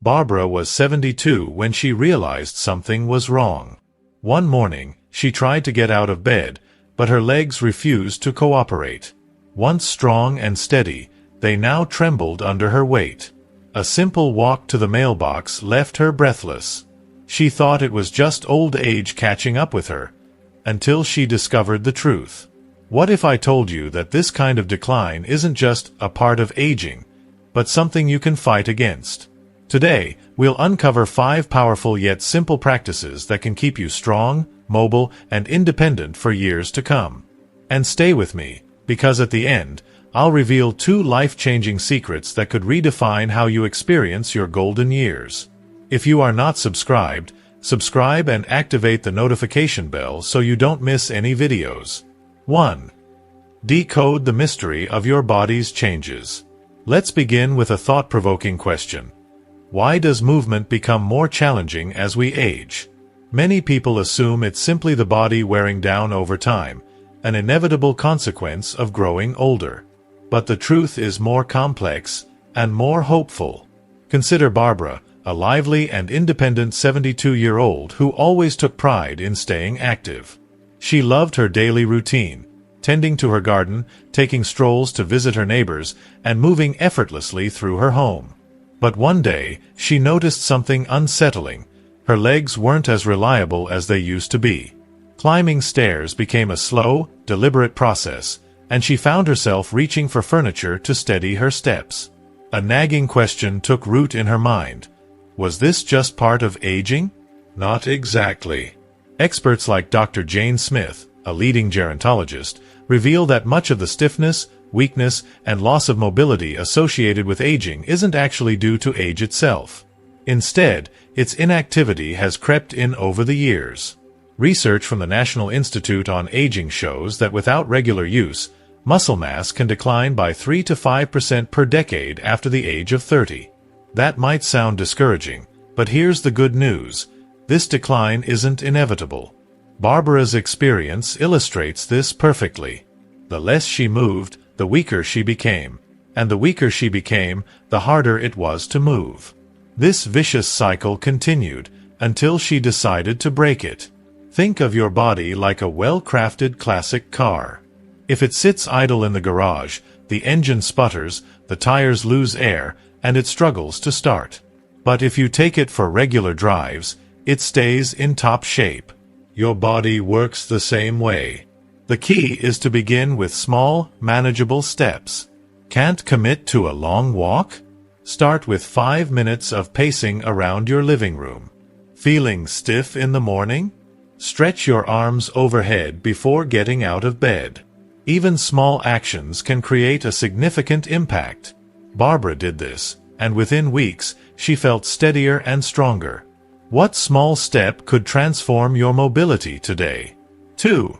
Barbara was 72 when she realized something was wrong. One morning, she tried to get out of bed, but her legs refused to cooperate. Once strong and steady, they now trembled under her weight. A simple walk to the mailbox left her breathless. She thought it was just old age catching up with her, until she discovered the truth. What if I told you that this kind of decline isn't just a part of aging, but something you can fight against? Today, we'll uncover 5 powerful yet simple practices that can keep you strong, mobile, and independent for years to come. And stay with me, because at the end, I'll reveal 2 life-changing secrets that could redefine how you experience your golden years. If you are not subscribed, subscribe and activate the notification bell so you don't miss any videos. 1. Decode the mystery of your body's changes. Let's begin with a thought-provoking question. Why does movement become more challenging as we age? Many people assume it's simply the body wearing down over time, an inevitable consequence of growing older. But the truth is more complex and more hopeful. Consider Barbara, a lively and independent 72-year-old who always took pride in staying active. She loved her daily routine, tending to her garden, taking strolls to visit her neighbors, and moving effortlessly through her home. But one day, she noticed something unsettling. Her legs weren't as reliable as they used to be. Climbing stairs became a slow, deliberate process, and she found herself reaching for furniture to steady her steps. A nagging question took root in her mind. Was this just part of aging? Not exactly. Experts like Dr. Jane Smith, a leading gerontologist, reveal that much of the stiffness, weakness, and loss of mobility associated with aging isn't actually due to age itself. Instead, its inactivity has crept in over the years. Research from the National Institute on Aging shows that without regular use, muscle mass can decline by 3 to 5% per decade after the age of 30. That might sound discouraging, but here's the good news. This decline isn't inevitable. Barbara's experience illustrates this perfectly. The less she moved, the weaker she became, and the weaker she became, the harder it was to move. This vicious cycle continued until she decided to break it. Think of your body like a well-crafted classic car. If it sits idle in the garage, the engine sputters, the tires lose air, and it struggles to start. But if you take it for regular drives, it stays in top shape. Your body works the same way. The key is to begin with small, manageable steps. Can't commit to a long walk? Start with 5 minutes of pacing around your living room. Feeling stiff in the morning? Stretch your arms overhead before getting out of bed. Even small actions can create a significant impact. Barbara did this, and within weeks, she felt steadier and stronger. What small step could transform your mobility today? 2.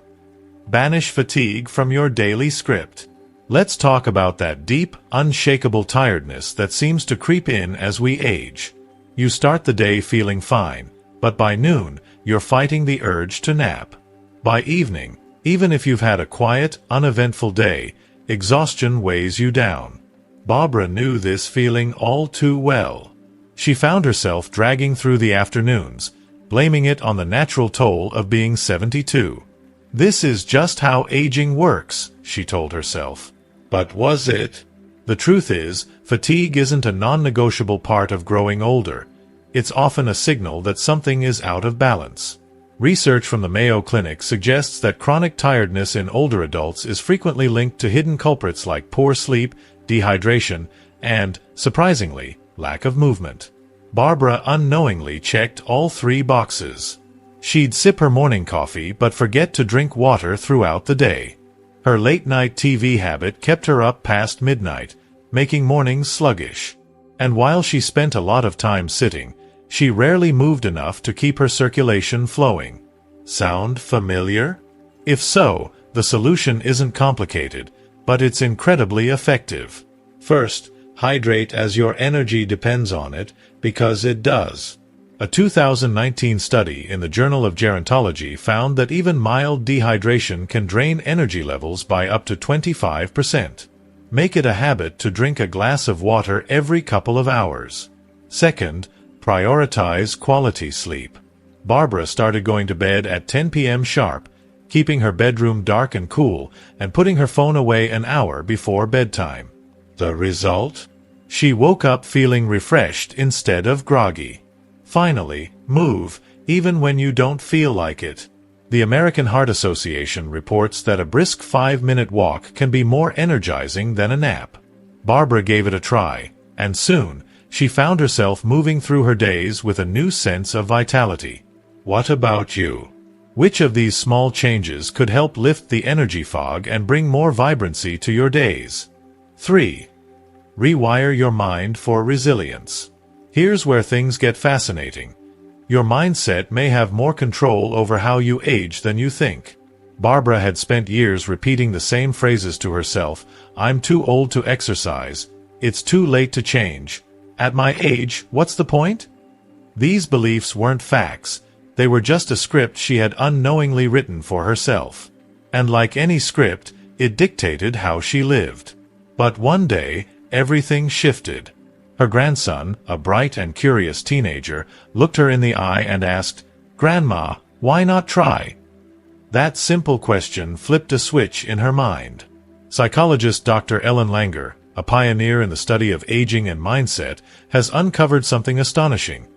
Banish fatigue from your daily script. Let's talk about that deep, unshakable tiredness that seems to creep in as we age. You start the day feeling fine, but by noon, you're fighting the urge to nap. By evening, even if you've had a quiet, uneventful day, exhaustion weighs you down. Barbara knew this feeling all too well. She found herself dragging through the afternoons, blaming it on the natural toll of being 72. This is just how aging works, she told herself. But was it? The truth is, fatigue isn't a non-negotiable part of growing older. It's often a signal that something is out of balance. Research from the Mayo Clinic suggests that chronic tiredness in older adults is frequently linked to hidden culprits like poor sleep, dehydration, and, surprisingly, lack of movement. Barbara unknowingly checked all 3 boxes. She'd sip her morning coffee but forget to drink water throughout the day. Her late-night TV habit kept her up past midnight, making mornings sluggish. And while she spent a lot of time sitting, she rarely moved enough to keep her circulation flowing. Sound familiar? If so, the solution isn't complicated, but it's incredibly effective. First, hydrate as your energy depends on it, because it does. A 2019 study in the Journal of Gerontology found that even mild dehydration can drain energy levels by up to 25%. Make it a habit to drink a glass of water every couple of hours. Second, prioritize quality sleep. Barbara started going to bed at 10 p.m. sharp, keeping her bedroom dark and cool, and putting her phone away an hour before bedtime. The result? She woke up feeling refreshed instead of groggy. Finally, move, even when you don't feel like it. The American Heart Association reports that a brisk 5-minute walk can be more energizing than a nap. Barbara gave it a try, and soon, she found herself moving through her days with a new sense of vitality. What about you? Which of these small changes could help lift the energy fog and bring more vibrancy to your days? 3. Rewire your mind for resilience. Here's where things get fascinating. Your mindset may have more control over how you age than you think. Barbara had spent years repeating the same phrases to herself. I'm too old to exercise. It's too late to change. At my age, what's the point? These beliefs weren't facts. They were just a script she had unknowingly written for herself. And like any script, it dictated how she lived. But one day, everything shifted. Her grandson, a bright and curious teenager, looked her in the eye and asked, "Grandma, why not try?" That simple question flipped a switch in her mind. Psychologist Dr. Ellen Langer, a pioneer in the study of aging and mindset, has uncovered something astonishing.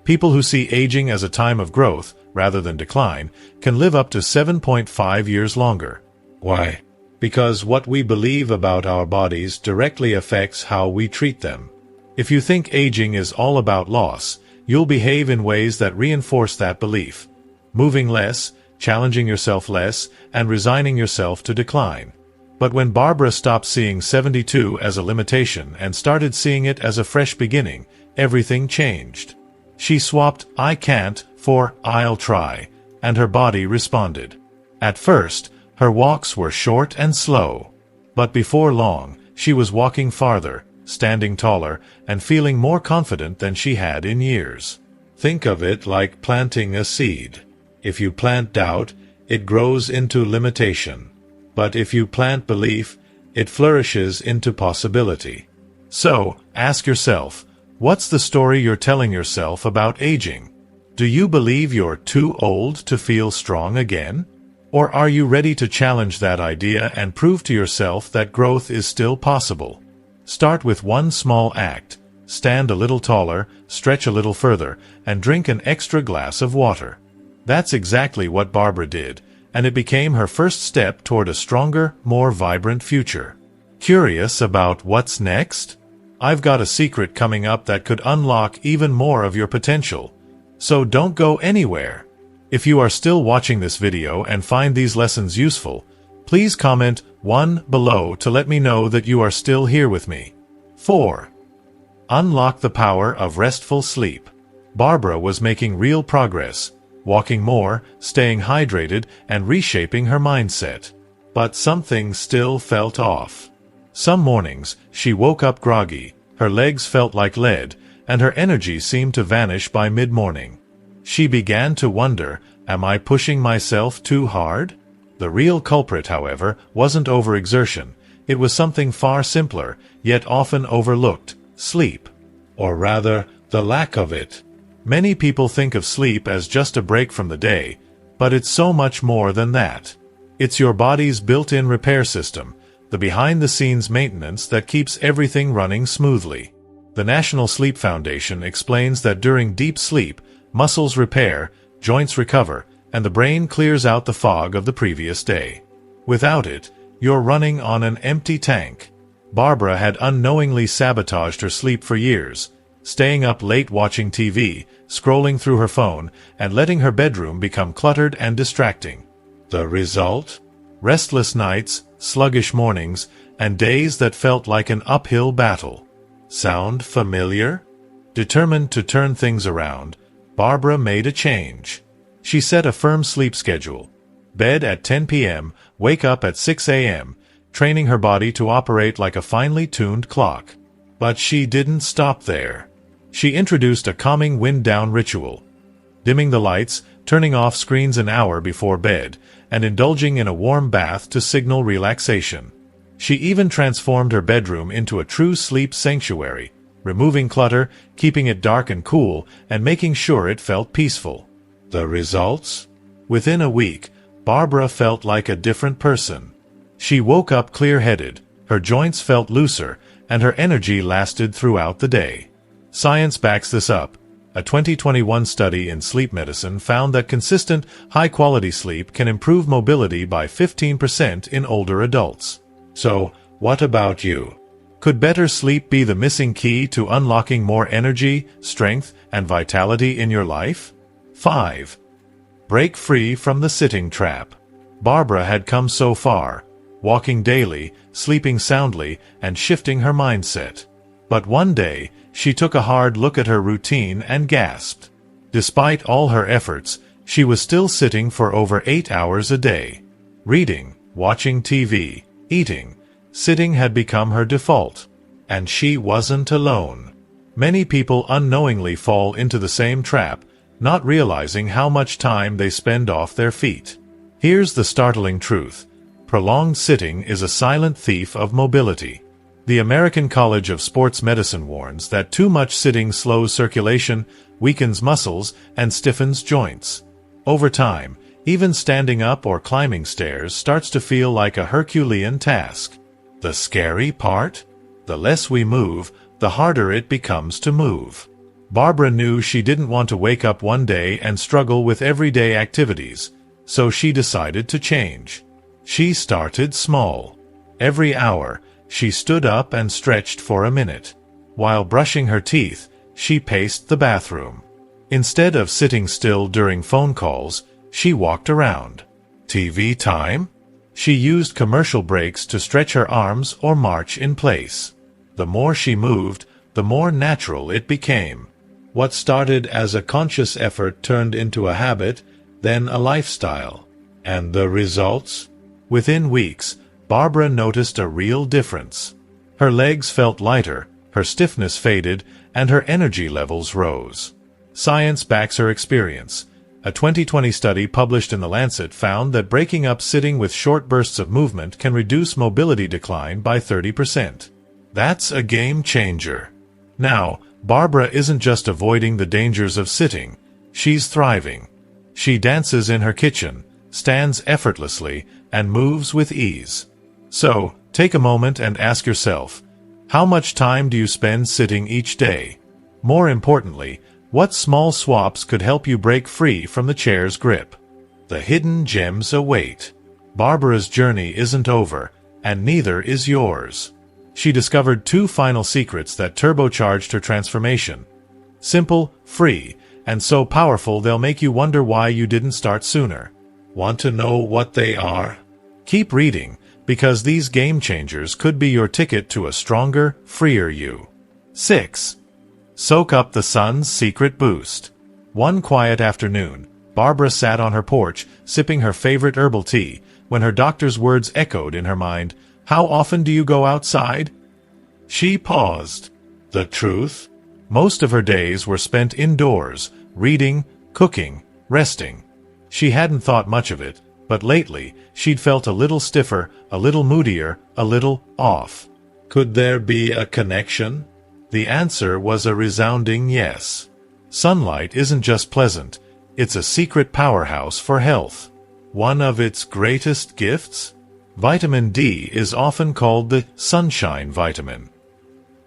People who see aging as a time of growth, rather than decline, can live up to 7.5 years longer. Why? Because what we believe about our bodies directly affects how we treat them. If you think aging is all about loss, you'll behave in ways that reinforce that belief. Moving less, challenging yourself less, and resigning yourself to decline. But when Barbara stopped seeing 72 as a limitation and started seeing it as a fresh beginning, everything changed. She swapped "I can't" for "I'll try," and her body responded. At first, her walks were short and slow. But before long, she was walking farther, standing taller, and feeling more confident than she had in years. Think of it like planting a seed. If you plant doubt, it grows into limitation. But if you plant belief, it flourishes into possibility. So, ask yourself, what's the story you're telling yourself about aging? Do you believe you're too old to feel strong again? Or are you ready to challenge that idea and prove to yourself that growth is still possible? Start with one small act. Stand a little taller, stretch a little further, and drink an extra glass of water. That's exactly what Barbara did, and it became her first step toward a stronger, more vibrant future. Curious about what's next? I've got a secret coming up that could unlock even more of your potential. So don't go anywhere. If you are still watching this video and find these lessons useful, please comment 1 below to let me know that you are still here with me. 4. Unlock the power of restful sleep. Barbara was making real progress, walking more, staying hydrated, and reshaping her mindset. But something still felt off. Some mornings, she woke up groggy, her legs felt like lead, and her energy seemed to vanish by mid-morning. She began to wonder, am I pushing myself too hard? The real culprit, however, wasn't overexertion. It was something far simpler, yet often overlooked: sleep. Or rather, the lack of it. Many people think of sleep as just a break from the day, but it's so much more than that. It's your body's built-in repair system, the behind-the-scenes maintenance that keeps everything running smoothly. The National Sleep Foundation explains that during deep sleep, muscles repair, joints recover, and the brain clears out the fog of the previous day. Without it, you're running on an empty tank. Barbara had unknowingly sabotaged her sleep for years, staying up late watching TV, scrolling through her phone, and letting her bedroom become cluttered and distracting. The result? Restless nights, sluggish mornings, and days that felt like an uphill battle. Sound familiar? Determined to turn things around, Barbara made a change. She set a firm sleep schedule. Bed at 10 p.m., wake up at 6 a.m., training her body to operate like a finely tuned clock. But she didn't stop there. She introduced a calming wind-down ritual. Dimming the lights, turning off screens an hour before bed, and indulging in a warm bath to signal relaxation. She even transformed her bedroom into a true sleep sanctuary, removing clutter, keeping it dark and cool, and making sure it felt peaceful. The results? Within a week, Barbara felt like a different person. She woke up clear-headed, her joints felt looser, and her energy lasted throughout the day. Science backs this up. A 2021 study in sleep medicine found that consistent, high-quality sleep can improve mobility by 15% in older adults. So, what about you? Could better sleep be the missing key to unlocking more energy, strength, and vitality in your life? 5. Break free from the sitting trap. Barbara had come so far, walking daily, sleeping soundly, and shifting her mindset. But one day, she took a hard look at her routine and gasped. Despite all her efforts, she was still sitting for over 8 hours a day. Reading, watching TV, eating, sitting had become her default. And she wasn't alone. Many people unknowingly fall into the same trap, not realizing how much time they spend off their feet. Here's the startling truth. Prolonged sitting is a silent thief of mobility. The American College of Sports Medicine warns that too much sitting slows circulation, weakens muscles, and stiffens joints. Over time, even standing up or climbing stairs starts to feel like a Herculean task. The scary part? The less we move, the harder it becomes to move. Barbara knew she didn't want to wake up one day and struggle with everyday activities, so she decided to change. She started small. Every hour, she stood up and stretched for a minute. While brushing her teeth, she paced the bathroom. Instead of sitting still during phone calls, she walked around. TV time? She used commercial breaks to stretch her arms or march in place. The more she moved, the more natural it became. What started as a conscious effort turned into a habit, then a lifestyle. And the results? Within weeks, Barbara noticed a real difference. Her legs felt lighter, her stiffness faded, and her energy levels rose. Science backs her experience. A 2020 study published in The Lancet found that breaking up sitting with short bursts of movement can reduce mobility decline by 30%. That's a game changer. Now, Barbara isn't just avoiding the dangers of sitting, she's thriving. She dances in her kitchen, stands effortlessly, and moves with ease. So, take a moment and ask yourself, how much time do you spend sitting each day? More importantly, what small swaps could help you break free from the chair's grip? The hidden gems await. Barbara's journey isn't over, and neither is yours. She discovered 2 final secrets that turbocharged her transformation. Simple, free, and so powerful they'll make you wonder why you didn't start sooner. Want to know what they are? Keep reading, because these game changers could be your ticket to a stronger, freer you. 6. Soak up the sun's secret boost. One quiet afternoon, Barbara sat on her porch, sipping her favorite herbal tea, when her doctor's words echoed in her mind, "How often do you go outside?" She paused. The truth? Most of her days were spent indoors, reading, cooking, resting. She hadn't thought much of it, but lately, she'd felt a little stiffer, a little moodier, a little off. Could there be a connection? The answer was a resounding yes. Sunlight isn't just pleasant, it's a secret powerhouse for health. One of its greatest gifts? Vitamin D is often called the sunshine vitamin.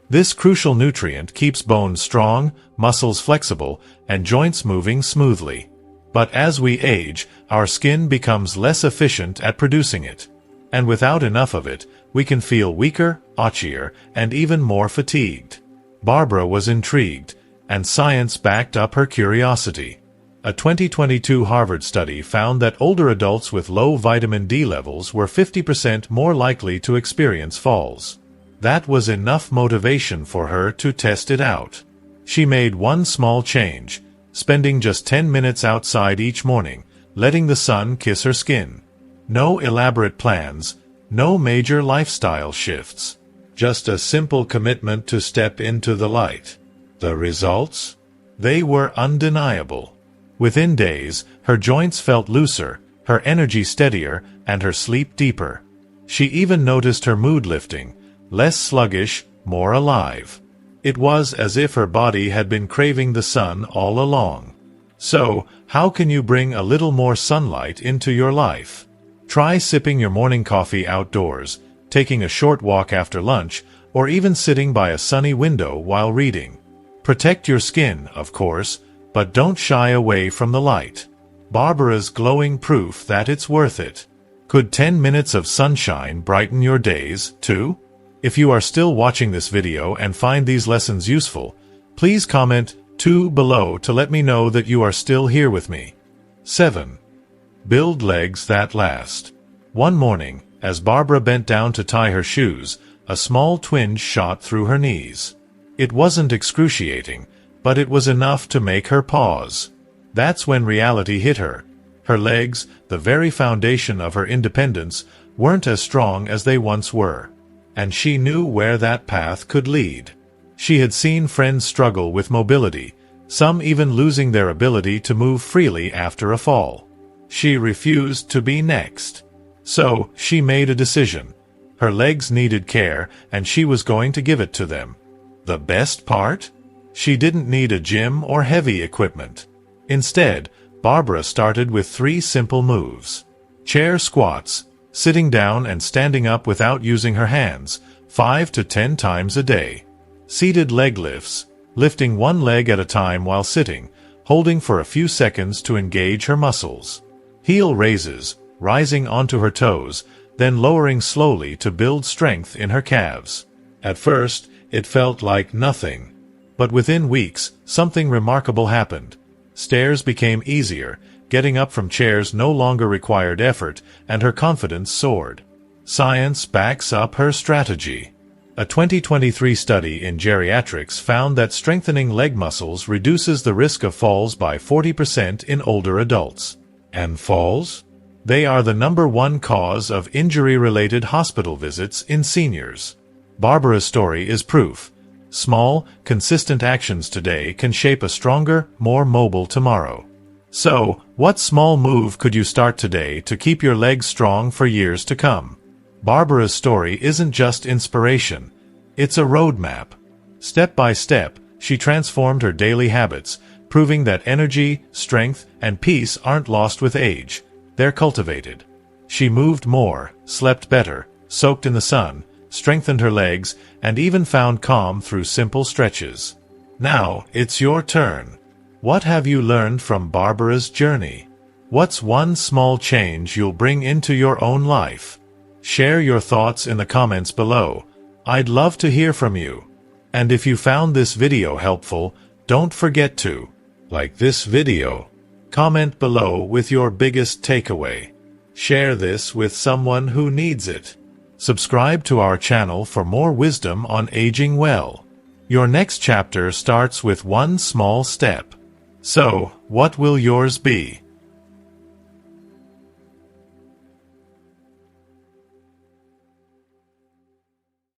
This crucial nutrient keeps bones strong, muscles flexible, and joints moving smoothly. But as we age, our skin becomes less efficient at producing it. And without enough of it, we can feel weaker, itchier, and even more fatigued. Barbara was intrigued, and science backed up her curiosity. A 2022 Harvard study found that older adults with low vitamin D levels were 50% more likely to experience falls. That was enough motivation for her to test it out. She made one small change, spending just 10 minutes outside each morning, letting the sun kiss her skin. No elaborate plans, no major lifestyle shifts. Just a simple commitment to step into the light. The results? They were undeniable. Within days, her joints felt looser, her energy steadier, and her sleep deeper. She even noticed her mood lifting, less sluggish, more alive. It was as if her body had been craving the sun all along. So, how can you bring a little more sunlight into your life? Try sipping your morning coffee outdoors, taking a short walk after lunch, or even sitting by a sunny window while reading. Protect your skin, of course, but don't shy away from the light. Barbara's glowing proof that it's worth it. Could 10 minutes of sunshine brighten your days, too? If you are still watching this video and find these lessons useful, please comment 2 below to let me know that you are still here with me. 7. Build legs that last. One morning, as Barbara bent down to tie her shoes, a small twinge shot through her knees. It wasn't excruciating, but it was enough to make her pause. That's when reality hit her. Her legs, the very foundation of her independence, weren't as strong as they once were. And she knew where that path could lead. She had seen friends struggle with mobility, some even losing their ability to move freely after a fall. She refused to be next. So, she made a decision. Her legs needed care, and she was going to give it to them. The best part? She didn't need a gym or heavy equipment. Instead, Barbara started with 3 simple moves. Chair squats, sitting down and standing up without using her hands, 5 to 10 times a day. Seated leg lifts, lifting one leg at a time while sitting, holding for a few seconds to engage her muscles. Heel raises, rising onto her toes, then lowering slowly to build strength in her calves. At first, it felt like nothing. But within weeks, something remarkable happened. Stairs became easier, getting up from chairs no longer required effort, and her confidence soared. Science backs up her strategy. A 2023 study in geriatrics found that strengthening leg muscles reduces the risk of falls by 40% in older adults. And falls? They are the #1 cause of injury-related hospital visits in seniors. Barbara's story is proof. Small, consistent actions today can shape a stronger, more mobile tomorrow. So, what small move could you start today to keep your legs strong for years to come? Barbara's story isn't just inspiration. It's a roadmap. Step by step, she transformed her daily habits, proving that energy, strength, and peace aren't lost with age. They're cultivated. She moved more, slept better, soaked in the sun, strengthened her legs, and even found calm through simple stretches. Now, it's your turn. What have you learned from Barbara's journey? What's one small change you'll bring into your own life? Share your thoughts in the comments below. I'd love to hear from you. And if you found this video helpful, don't forget to like this video. Comment below with your biggest takeaway. Share this with someone who needs it. Subscribe to our channel for more wisdom on aging well. Your next chapter starts with one small step. So, what will yours be?